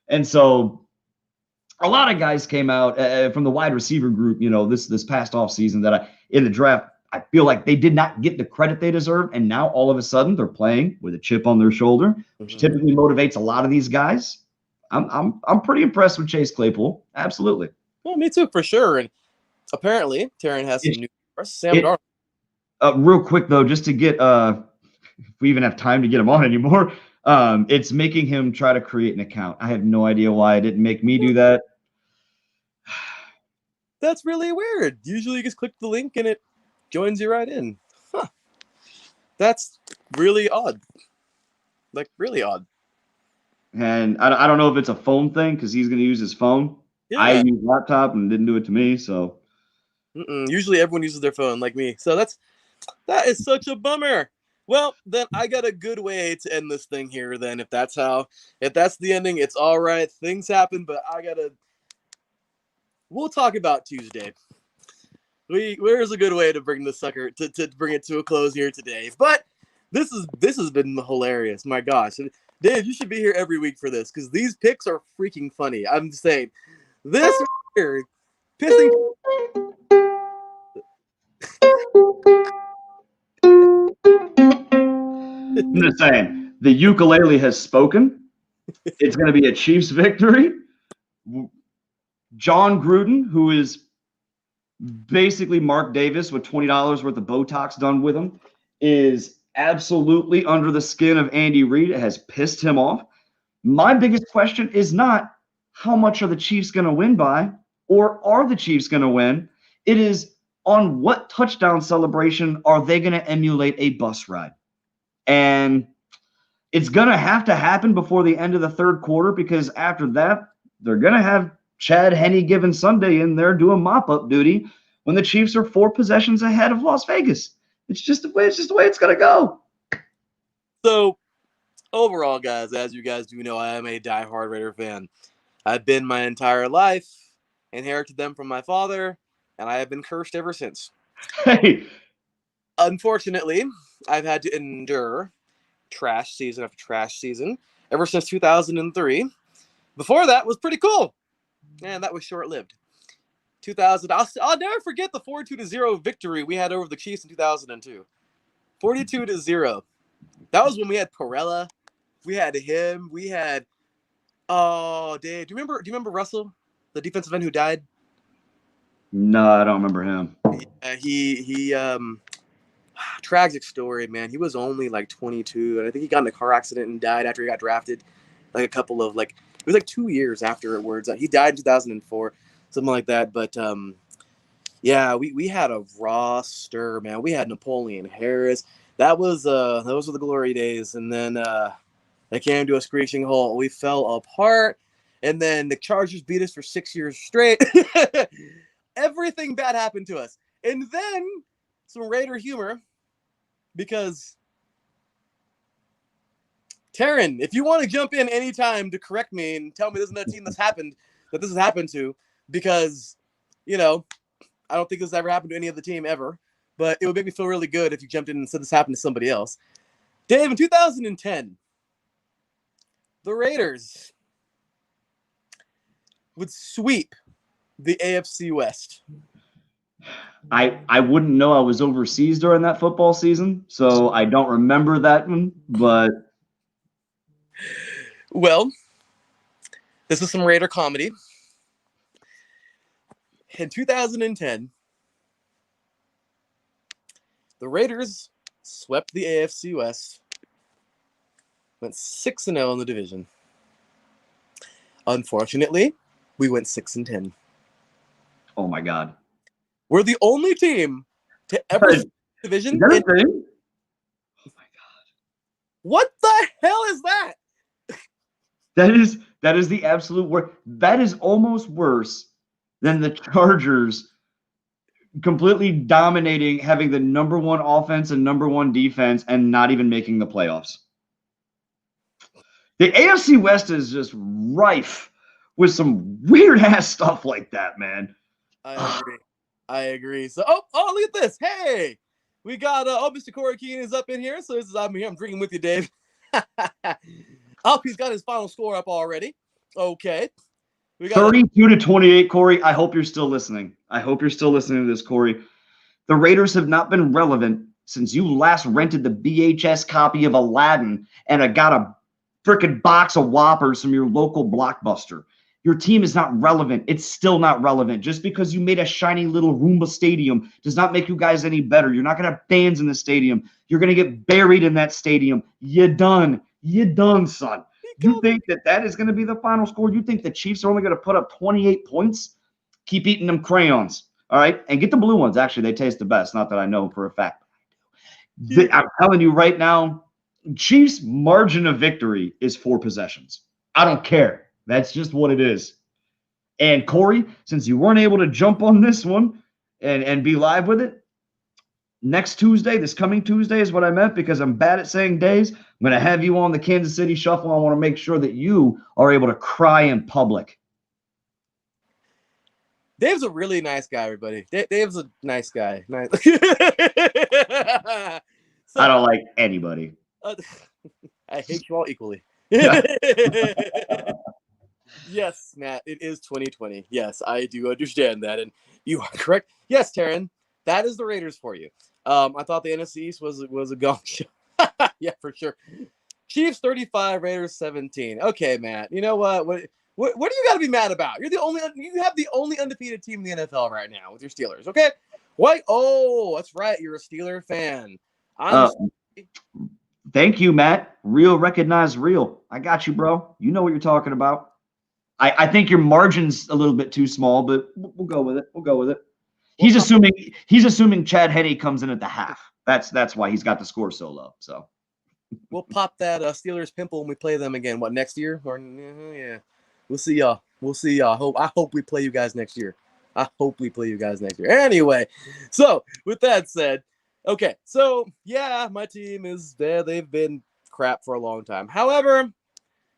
And so a lot of guys came out from the wide receiver group, this past offseason that in the draft, I feel like they did not get the credit they deserve. And now all of a sudden they're playing with a chip on their shoulder, which typically motivates a lot of these guys. I'm pretty impressed with Chase Claypool. Absolutely. Well, me too, for sure. And apparently Taryn has some new Sam Darnold. Real quick though, just to get if we even have time to get him on anymore, it's making him try to create an account. I have no idea why it didn't make me do that. That's really weird. Usually you just click the link and it joins you right in. Huh. That's really odd. Like, really odd. And I don't know if it's a phone thing because he's going to use his phone. Yeah. I use laptop and didn't do it to me, so. Usually everyone uses their phone like me. So that is such a bummer. Well, then I got a good way to end this thing here then. If that's the ending, it's all right. Things happen, but we'll talk about Tuesday. Where's a good way to bring the sucker to bring it to a close here today? But this has been hilarious. My gosh, Dave, you should be here every week for this because these picks are freaking funny. I'm just saying, this here, pissing. I'm just saying, the ukulele has spoken. It's going to be a Chiefs victory. John Gruden, who is basically Mark Davis with $20 worth of Botox done with him, is absolutely under the skin of Andy Reid. It has pissed him off. My biggest question is not how much are the Chiefs going to win by, or are the Chiefs going to win? It is on what touchdown celebration are they going to emulate a bus ride? And it's going to have to happen before the end of the third quarter because after that, they're going to have Chad Henne giving Sunday in there doing mop-up duty when the Chiefs are 4 possessions ahead of Las Vegas. It's just the way it's going to go. So, overall, guys, as you guys do know, I am a diehard Raider fan. I've been my entire life, inherited them from my father, and I have been cursed ever since. Hey. Unfortunately, I've had to endure trash season after trash season ever since 2003. Before that was pretty cool, and that was short-lived. 2000. I'll never forget the 42-0 victory we had over the Chiefs in 2002. 42-0. That was when we had Perella, we had him, we had. Oh, Dave, do you remember Russell, the defensive end who died? No, I don't remember him. He tragic story, man. He was only like 22, and I think he got in a car accident and died after he got drafted. Like a couple of it was like 2 years afterwards. He died in 2004, something like that. But Yeah, we had a roster, man. We had Napoleon Harris. Those were the glory days. And then they came to a screeching halt. We fell apart. And then the Chargers beat us for 6 years straight. Everything bad happened to us. And then some Raider humor, because Taryn, if you want to jump in anytime to correct me and tell me there's another team that this has happened to, because, you know, I don't think this has ever happened to any other team ever, but it would make me feel really good if you jumped in and said this happened to somebody else. Dave, in 2010, the Raiders would sweep the AFC West. I wouldn't know. I was overseas during that football season, so I don't remember that one. But well, this is some Raider comedy. In 2010, the Raiders swept the AFC West, went 6-0 in the division. Unfortunately, we went 6-10. oh my god, we're the only team to ever is division. that a thing? Oh my god, what the hell is that? that is the absolute worst. That is almost worse than the Chargers completely dominating, having the number one offense and number one defense, and not even making the playoffs. The AFC West is just rife with some weird ass stuff like that, man. I agree. So, oh, look at this. Hey, we got Mr. Corey Keene is up in here. So I'm here. I'm drinking with you, Dave. He's got his final score up already. Okay. We got 32-28, Corey. I hope you're still listening. I hope you're still listening to this, Corey. The Raiders have not been relevant since you last rented the VHS copy of Aladdin and got a freaking box of Whoppers from your local Blockbuster. Your team is not relevant. It's still not relevant. Just because you made a shiny little Roomba stadium does not make you guys any better. You're not going to have fans in the stadium. You're going to get buried in that stadium. You done. You done, son. You think that is going to be the final score? You think the Chiefs are only going to put up 28 points? Keep eating them crayons, all right? And get the blue ones. Actually, they taste the best. Not that I know for a fact. I'm telling you right now, Chiefs' margin of victory is 4 possessions. I don't care. That's just what it is. And Corey, since you weren't able to jump on this one and be live with it, next Tuesday, this coming Tuesday is what I meant, because I'm bad at saying days. I'm going to have you on the Kansas City Shuffle. I want to make sure that you are able to cry in public. Dave's a really nice guy, everybody. Dave's a nice guy. Nice. I don't like anybody. I hate you all equally. Yes, Matt, it is 2020. Yes, I do understand that, and you are correct. Yes, Taryn, that is the Raiders for you. I thought the NFC East was a gong show. Yeah, for sure. Chiefs 35, Raiders 17. Okay, Matt. You know what? What do you got to be mad about? You have the only undefeated team in the NFL right now with your Steelers. Okay. What? Oh, that's right. You're a Steeler fan. Thank you, Matt. Real recognize real. I got you, bro. You know what you're talking about. I think your margin's a little bit too small, but we'll go with it. We'll go with it. He's assuming Chad Henne comes in at the half. That's why he's got the score so low. So we'll pop that Steelers pimple when we play them again. What, next year? Or yeah, we'll see y'all. We'll see y'all. I hope we play you guys next year. Anyway, so with that said, okay, so yeah, my team is there. They've been crap for a long time. However,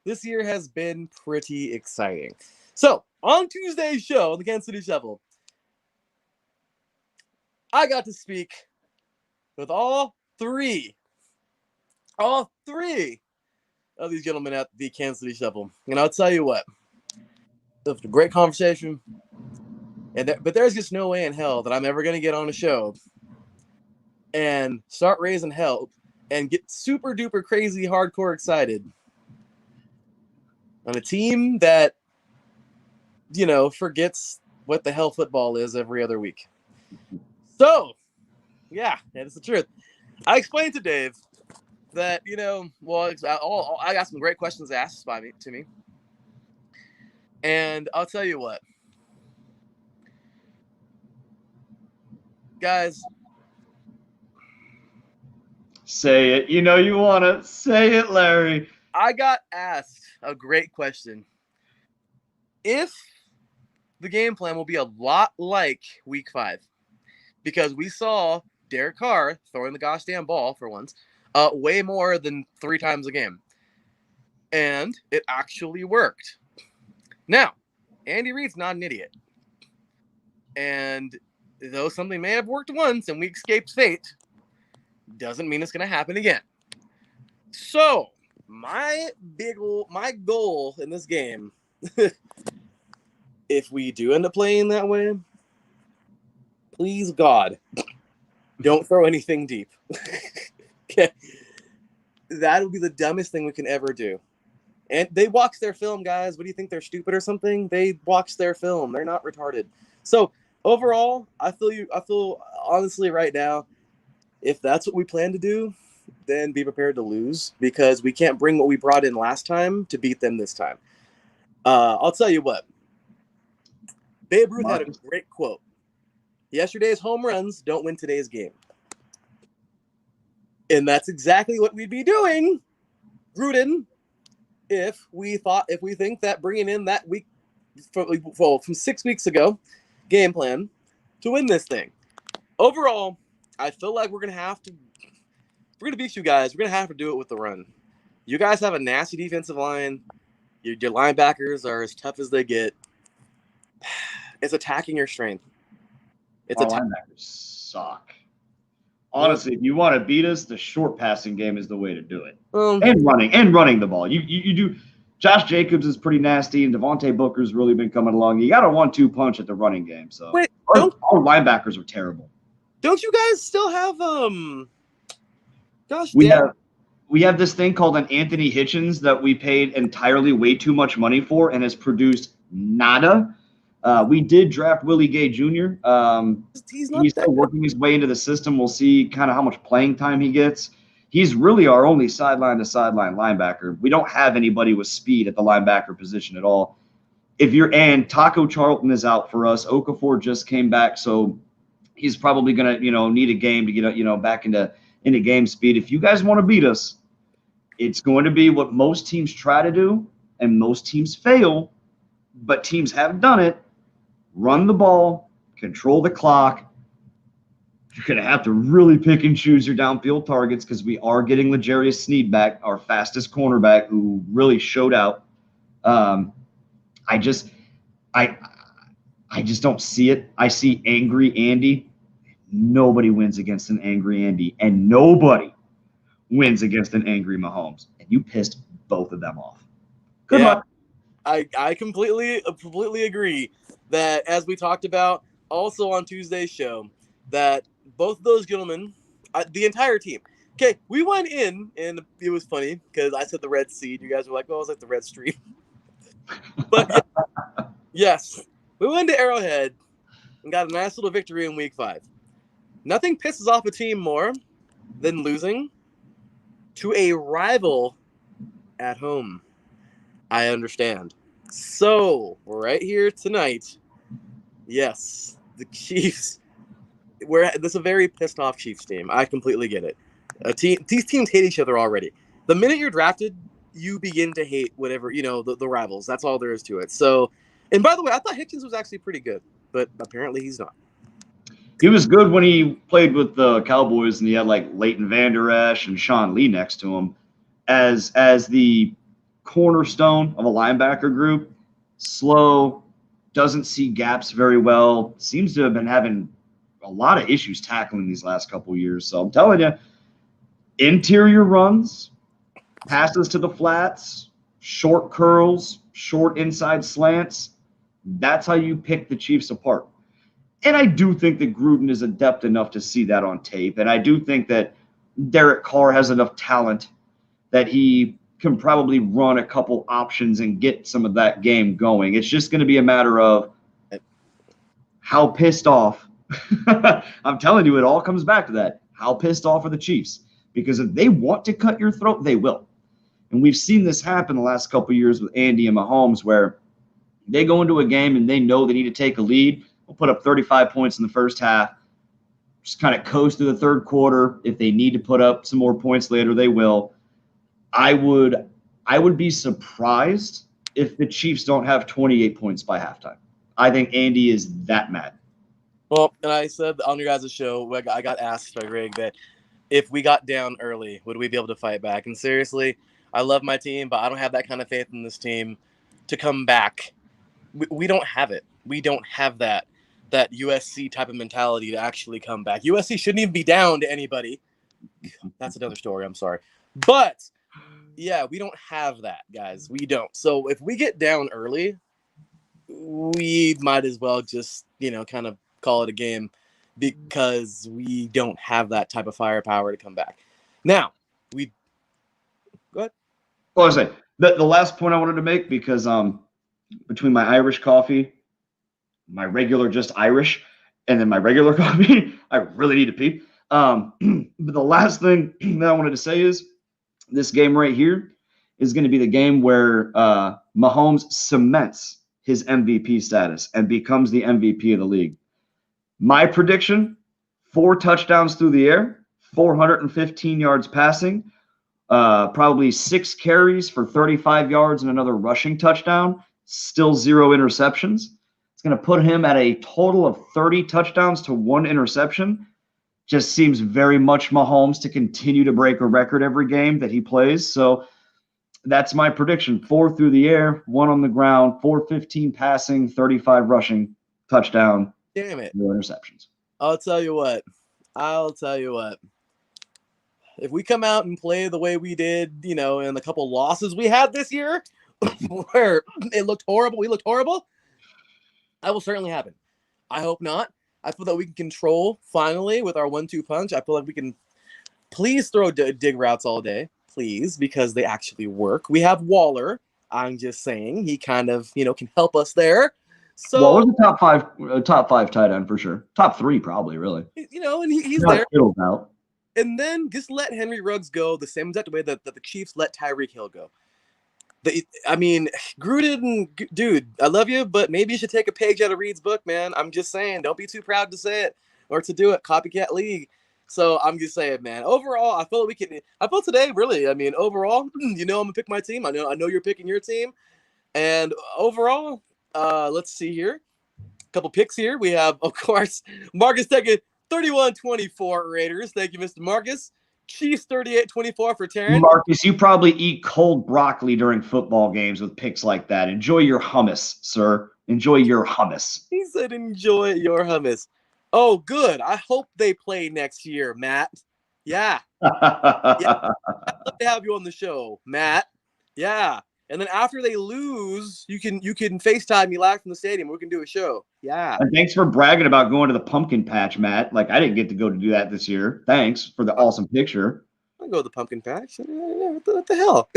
this year has been pretty exciting. So on Tuesday's show, the Kansas City Shuffle, I got to speak with all three of these gentlemen at the Kansas City Shuffle. And I'll tell you what, it was a great conversation. But there's just no way in hell that I'm ever going to get on a show and start raising hell and get super duper crazy hardcore excited on a team that, forgets what the hell football is every other week. So, yeah, that's the truth. I explained to Dave that, I got some great questions asked to me. And I'll tell you what. Guys, say it. You know you want to. Say it, Larry. I got asked a great question. If the game plan will be a lot like week 5, because we saw Derek Carr throwing the gosh damn ball for once, way more than 3 times a game. And it actually worked. Now, Andy Reid's not an idiot. And though something may have worked once and we escaped fate, doesn't mean it's going to happen again. So, my goal in this game, if we do end up playing that way, please God, don't throw anything deep. Okay. That would be the dumbest thing we can ever do. And they watch their film, guys. What do you think? They're stupid or something? They watch their film. They're not retarded. So overall, I feel honestly right now, if that's what we plan to do, then be prepared to lose, because we can't bring what we brought in last time to beat them this time. I'll tell you what. Babe Ruth had a great quote. Yesterday's home runs don't win today's game. And that's exactly what we'd be doing, Gruden, if we think that bringing in that week from 6 weeks ago game plan to win this thing. Overall, I feel like we're going to beat you guys. We're going to have to do it with the run. You guys have a nasty defensive line. Your linebackers are as tough as they get. It's attacking your strength. Linebackers suck. Honestly, if you want to beat us, the short passing game is the way to do it. And running the ball. You do. Josh Jacobs is pretty nasty, and Devontae Booker's really been coming along. You got a 1-2 punch at the running game. So wait, our linebackers are terrible. Don't you guys still have we have this thing called an Anthony Hitchens that we paid entirely way too much money for and has produced nada. We did draft Willie Gay Jr. He's still working his way into the system. We'll see kind of how much playing time he gets. He's really our only sideline-to-sideline linebacker. We don't have anybody with speed at the linebacker position at all. And Taco Charlton is out for us. Okafor just came back, so he's probably going to, need a game to get, back into game speed. If you guys want to beat us, it's going to be what most teams try to do, and most teams fail, but teams have done it. Run the ball, control the clock. You're going to have to really pick and choose your downfield targets, because we are getting L'Jarius Sneed back, our fastest cornerback, who really showed out. I just don't see it. I see angry Andy. Nobody wins against an angry Andy, and nobody wins against an angry Mahomes. And you pissed both of them off. Good luck. I completely agree that, as we talked about also on Tuesday's show, that both those gentlemen, the entire team. Okay, we went in, and it was funny because I said the Red Sea. You guys were like, "Oh, it's like the Red Stream." But yes, we went to Arrowhead and got a nice little victory in Week 5. Nothing pisses off a team more than losing to a rival at home. I understand. So, right here tonight, yes, the Chiefs. This is a very pissed off Chiefs team. I completely get it. These teams hate each other already. The minute you're drafted, you begin to hate whatever, the rivals. That's all there is to it. So, and by the way, I thought Hitchens was actually pretty good, but apparently he's not. He was good when he played with the Cowboys, and he had like Leighton Vander Esch and Sean Lee next to him as the cornerstone of a linebacker group. Slow, doesn't see gaps very well, seems to have been having a lot of issues tackling these last couple years. So I'm telling you, interior runs, passes to the flats, short curls, short inside slants. That's how you pick the Chiefs apart. And I do think that Gruden is adept enough to see that on tape. And I do think that Derek Carr has enough talent that he can probably run a couple options and get some of that game going. It's just going to be a matter of how pissed off. I'm telling you, it all comes back to that. How pissed off are the Chiefs? Because if they want to cut your throat, they will. And we've seen this happen the last couple of years with Andy and Mahomes, where they go into a game and they know they need to take a lead. We'll put up 35 points in the first half. just kind of coast through the third quarter. If they need to put up some more points later, they will. I would be surprised if the Chiefs don't have 28 points by halftime. I think Andy is that mad. Well, and I said on your guys' show, I got asked by Greg that if we got down early, would we be able to fight back? And seriously, I love my team, but I don't have that kind of faith in this team to come back. We don't have it. We don't have that USC type of mentality to actually come back. USC shouldn't even be down to anybody. That's another story. I'm sorry. But, yeah, we don't have that, guys. We don't. So if we get down early, we might as well just, kind of call it a game because we don't have that type of firepower to come back. Now, go ahead. Well, I was saying, the last point I wanted to make, because between my Irish coffee, my regular just Irish, and then my regular coffee, I really need to pee. But the last thing that I wanted to say is this game right here is going to be the game where Mahomes cements his MVP status and becomes the MVP of the league. My prediction, 4 touchdowns through the air, 415 yards passing, probably 6 carries for 35 yards and another rushing touchdown, still 0 interceptions. It's going to put him at a total of 30 touchdowns to 1 interception. Just seems very much Mahomes to continue to break a record every game that he plays. So that's my prediction. 4 through the air, 1 on the ground, 415 passing, 35 rushing, touchdown. Damn it. 0 interceptions. I'll tell you what. If we come out and play the way we did, in a couple losses we had this year, where it looked horrible, we looked horrible, that will certainly happen. I hope not. I feel that we can control, finally, with our 1-2 punch. I feel like we can please throw dig routes all day, please, because they actually work. We have Waller. I'm just saying. He kind of, can help us there. So Waller's a top five tight end for sure. Top 3 probably, really. And he's there. Out. And then just let Henry Ruggs go the same exact way that the Chiefs let Tyreek Hill go. Gruden, dude, I love you, but maybe you should take a page out of Reed's book, man. I'm just saying, don't be too proud to say it or to do it. Copycat league. So I'm just saying, man. Overall, I feel today, really. Overall, I'm gonna pick my team. I know you're picking your team. And overall, let's see here. A couple picks here. We have, of course, Marcus taking 31-24 Raiders. Thank you, Mr. Marcus. Chiefs 38-24 for Taryn. Marcus, you probably eat cold broccoli during football games with picks like that. Enjoy your hummus, sir. Enjoy your hummus. He said enjoy your hummus. Oh, good. I hope they play next year, Matt. Yeah. I'd love to have you on the show, Matt. Yeah. And then after they lose, you can FaceTime me live from the stadium. We can do a show. Yeah. And thanks for bragging about going to the pumpkin patch, Matt. Like, I didn't get to go to do that this year. Thanks for the awesome picture. I'll go to the pumpkin patch. What the hell?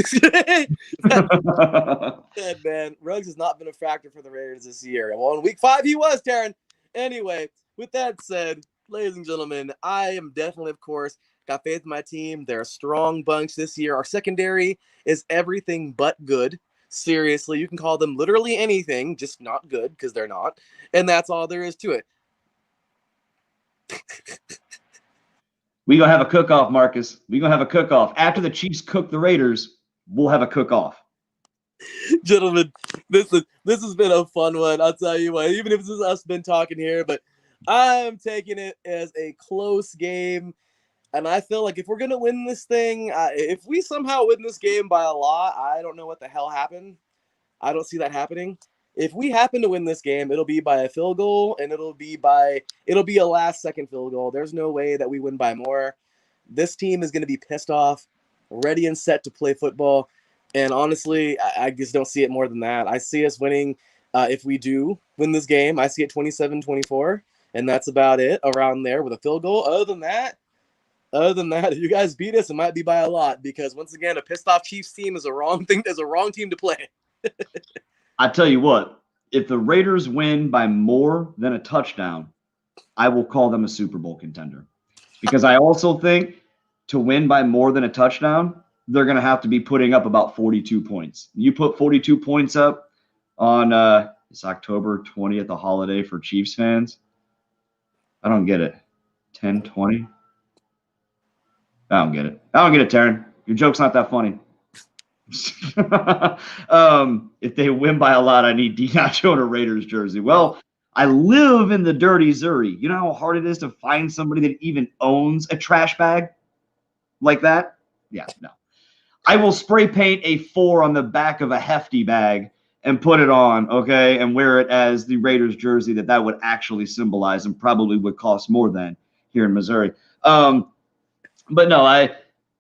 Good, man. Ruggs has not been a factor for the Raiders this year. Well, in week 5, he was, Taryn. Anyway, with that said, ladies and gentlemen, I am definitely, of course, got faith in my team. They're a strong bunch this year. Our secondary is everything but good. Seriously, you can call them literally anything, just not good because they're not. And that's all there is to it. We gonna have a cook-off, Marcus. We gonna have a cook-off. After the Chiefs cook the Raiders, we'll have a cook-off. Gentlemen, this has been a fun one. I'll tell you what, even if this is us been talking here, but I'm taking it as a close game. And I feel like if we're going to win this thing, if we somehow win this game by a lot, I don't know what the hell happened. I don't see that happening. If we happen to win this game, it'll be by a field goal, and it'll be a last-second field goal. There's no way that we win by more. This team is going to be pissed off, ready and set to play football. And honestly, I just don't see it more than that. I see us winning. If we do win this game, I see it 27-24, and that's about it around there with a field goal. Other than that, if you guys beat us, it might be by a lot because once again, a pissed off Chiefs team is a wrong team to play. I tell you what, if the Raiders win by more than a touchdown, I will call them a Super Bowl contender. Because I also think to win by more than a touchdown, they're going to have to be putting up about 42 points. You put 42 points up on it's October 20th, a holiday for Chiefs fans. I don't get it. 10, 20. I don't get it. I don't get it, Taryn. Your joke's not that funny. If they win by a lot, I need DiNacho in a Raiders jersey. Well, I live in the dirty Missouri. You know how hard it is to find somebody that even owns a trash bag like that? Yeah, no. I will spray paint a 4 on the back of a hefty bag and put it on, okay, and wear it as the Raiders jersey that would actually symbolize and probably would cost more than here in Missouri. But no,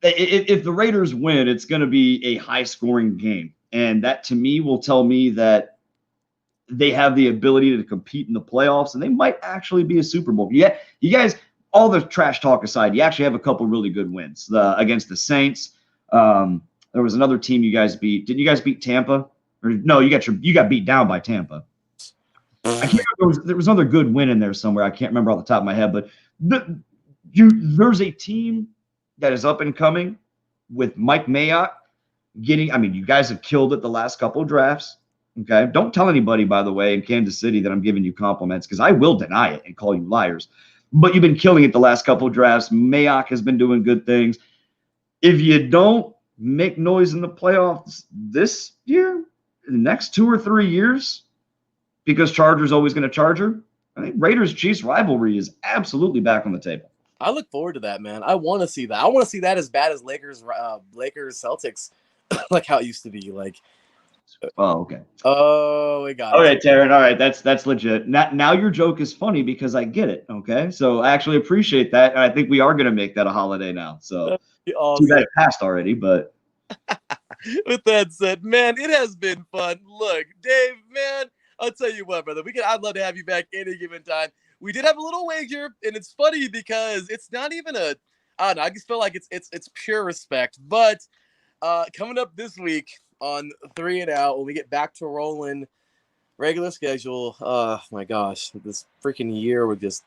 if the Raiders win, it's going to be a high-scoring game, and that to me will tell me that they have the ability to compete in the playoffs, and they might actually be a Super Bowl. Yeah, you guys, all the trash talk aside, you actually have a couple really good wins against the Saints. There was another team you guys beat. Didn't you guys beat Tampa? Or no, you got beat down by Tampa. I can't remember. There was another good win in there somewhere. I can't remember off the top of my head, but there's a team that is up and coming with Mike Mayock getting. I mean, you guys have killed it the last couple of drafts. Okay, don't tell anybody, by the way, in Kansas City that I'm giving you compliments because I will deny it and call you liars. But you've been killing it the last couple of drafts. Mayock has been doing good things. If you don't make noise in the playoffs this year, in the next 2 or 3 years, because Chargers always going to Charger, I think Raiders-Chiefs rivalry is absolutely back on the table. I look forward to that, man. I want to see that. I want to see that as bad as Lakers Celtics, like how it used to be. Like, oh, okay. Oh, we got it. All right, Taryn. All right, that's legit. Now your joke is funny because I get it. Okay, so I actually appreciate that, and I think we are going to make that a holiday now. So awesome. Too bad it passed already, but. With that said, man, it has been fun. Look, Dave, man, I'll tell you what, brother. I'd love to have you back any given time. We did have a little wager, and it's funny because it's not even I don't know. I just feel like it's pure respect. But coming up this week on 3 and Out, when we get back to rolling regular schedule, oh my gosh, this freaking year would just.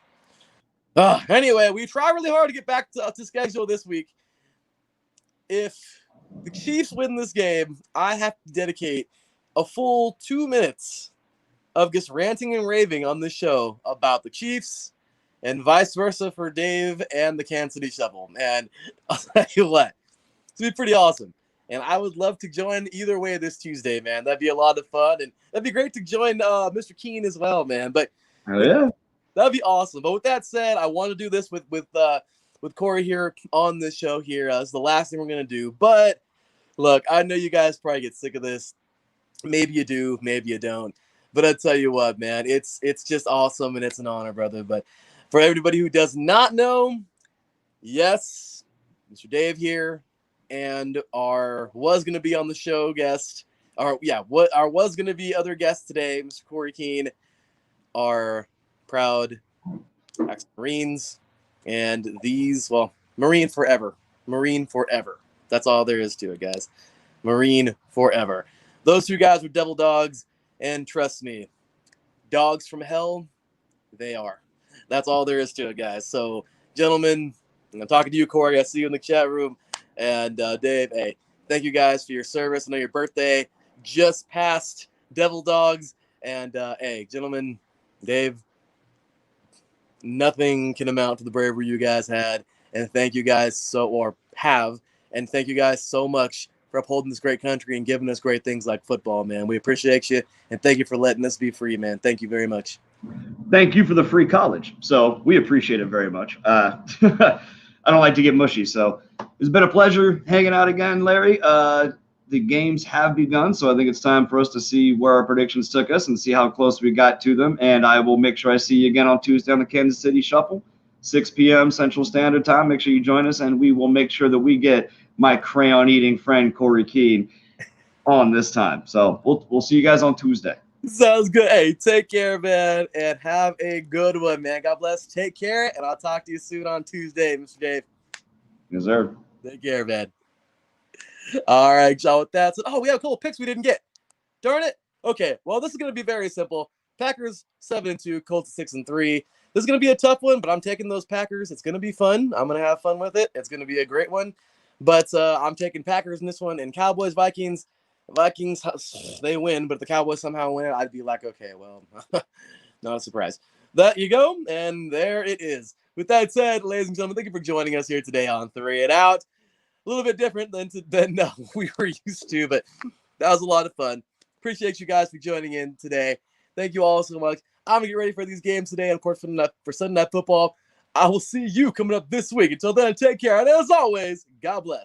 Anyway, we try really hard to get back to schedule this week. If the Chiefs win this game, I have to dedicate a full 2 minutes of just ranting and raving on this show about the Chiefs and vice versa for Dave and the Kansas City Shuffle. And I'll tell you what, it's going to be pretty awesome. And I would love to join either way this Tuesday, man. That'd be a lot of fun. And that'd be great to join Mr. Keene as well, man. But yeah, that'd be awesome. But with that said, I want to do this with Corey here on this show here. It's the last thing we're going to do. But look, I know you guys probably get sick of this. Maybe you do, maybe you don't. But I'll tell you what, man, it's just awesome, and it's an honor, brother. But for everybody who does not know, yes, Mr. Dave here, and our was going to be on the show guest, was going to be other guest today, Mr. Corey Keene, our proud ex-Marines, and Marine forever. Marine forever. That's all there is to it, guys. Marine forever. Those 2 guys were devil dogs, and trust me, dogs from hell, they are. That's all there is to it, guys. So, gentlemen, I'm talking to you, Corey. I see you in the chat room. And Dave, hey, thank you guys for your service. I know your birthday just passed, devil dogs. And, hey, gentlemen, Dave, nothing can amount to the bravery you guys had. And thank you guys and thank you guys so much for upholding this great country and giving us great things like football, man. We appreciate you, and thank you for letting us be free, man. Thank you very much. Thank you for the free college. So we appreciate it very much. I don't like to get mushy, so it's been a pleasure hanging out again, Larry. The games have begun, so I think it's time for us to see where our predictions took us and see how close we got to them. And I will make sure I see you again on Tuesday on the Kansas City Shuffle, 6 p.m. Central Standard Time. Make sure you join us, and we will make sure that we get my crayon-eating friend Corey Keene on this time. So we'll see you guys on Tuesday. Sounds good. Hey, take care, man, and have a good one, man. God bless. Take care, and I'll talk to you soon on Tuesday, Mr. Dave. Yes, sir. Take care, man. All right, y'all. With that, we have a couple picks we didn't get. Darn it. Okay, well, this is going to be very simple. Packers 7-2, Colts 6-3. This is going to be a tough one, but I'm taking those Packers. It's going to be fun. I'm going to have fun with it. It's going to be a great one. But I'm taking Packers in this one. And Cowboys, Vikings, they win. But if the Cowboys somehow win, I'd be like, okay, well, not a surprise. That you go. And there it is. with that said, ladies and gentlemen, thank you for joining us here today on 3 and Out. A little bit different than we were used to, but that was a lot of fun. Appreciate you guys for joining in today. Thank you all so much. I'm going to get ready for these games today, and of course, for Sunday Night Football. I will see you coming up this week. Until then, take care. And as always, God bless.